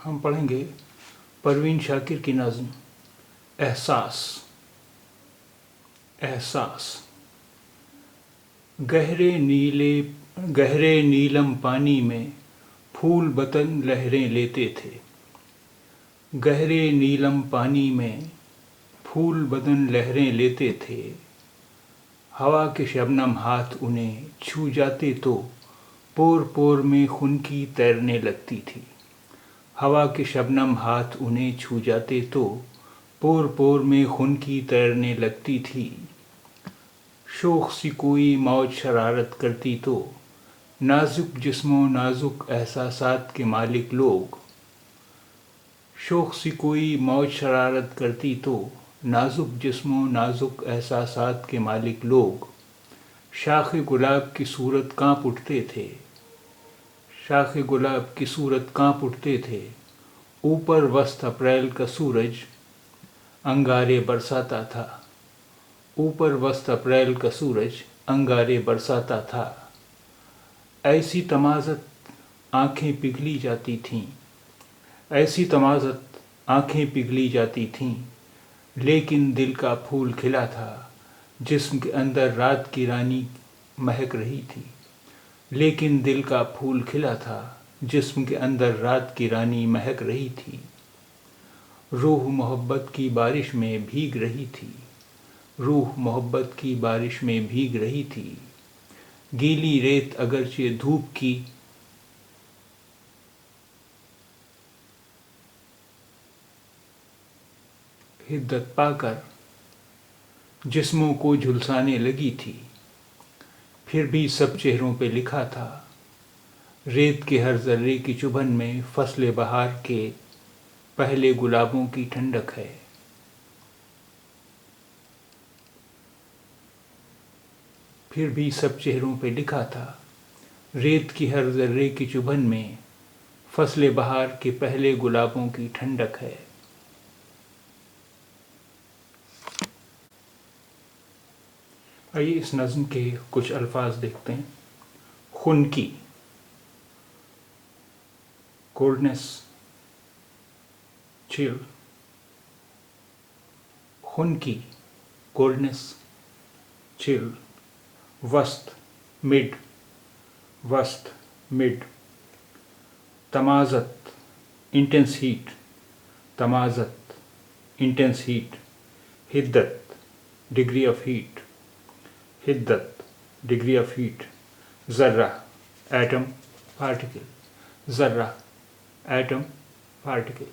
ہم پڑھیں گے پروین شاکر کی نظم احساس. احساس. گہرے نیلم پانی میں پھول بتن لہریں لیتے تھے. گہرے نیلم پانی میں پھول بدن لہریں لیتے تھے. ہوا کے شبنم ہاتھ انہیں چھو جاتے تو پور پور میں خنکی تیرنے لگتی تھی. ہوا کے شبنم ہاتھ انہیں چھو جاتے تو پور پور میں خنکی تیرنے لگتی تھی. شوق سی کوئی موج شرارت کرتی تو نازک جسم و نازک احساسات کے مالک لوگ. شوق سی کوئی موج شرارت کرتی تو نازک جسم و نازک احساسات کے مالک لوگ. شاخ گلاب کی صورت کانپ اٹھتے تھے. شاخ گلاب کی صورت کانپ اٹھتے تھے. اوپر وسط اپریل کا سورج انگارے برساتا تھا. اوپر وسط اپریل کا سورج انگارے برساتا تھا. ایسی تمازت آنکھیں پگھلی جاتی تھیں. ایسی تمازت آنکھیں پگھلی جاتی تھیں. لیکن دل کا پھول کھلا تھا. جسم کے اندر رات کی رانی مہک رہی تھی. لیکن دل کا پھول کھلا تھا. جسم کے اندر رات کی رانی مہک رہی تھی. روح محبت کی بارش میں بھیگ رہی تھی. روح محبت کی بارش میں بھیگ رہی تھی. گیلی ریت اگرچہ دھوپ کی حدت پا کر جسموں کو جھلسانے لگی تھی. پھر بھی سب چہروں پہ لکھا تھا. ریت کے ہر ذرے کی چبھن میں فصل بہار کے پہلے گلابوں کی ٹھنڈک ہے. پھر بھی سب چہروں پہ لکھا تھا. ریت کی ہر ذرے کی چبھن میں فصل بہار کے پہلے گلابوں کی ٹھنڈک ہے. آئیے اس نظم کے کچھ الفاظ دیکھتے ہیں. خنکی، کولڈنس، چل. خنکی، کولڈنس، چل. وسط، مڈ، وسط، مڈ. تمازت، انٹینس ہیٹ، تمازت، انٹینس ہیٹ. حدت، ڈگری آف ہیٹ، حدت، ڈگری آف ہیٹ. ذرہ، ایٹم، پارٹیکل. ذرہ، ایٹم، پارٹیکل.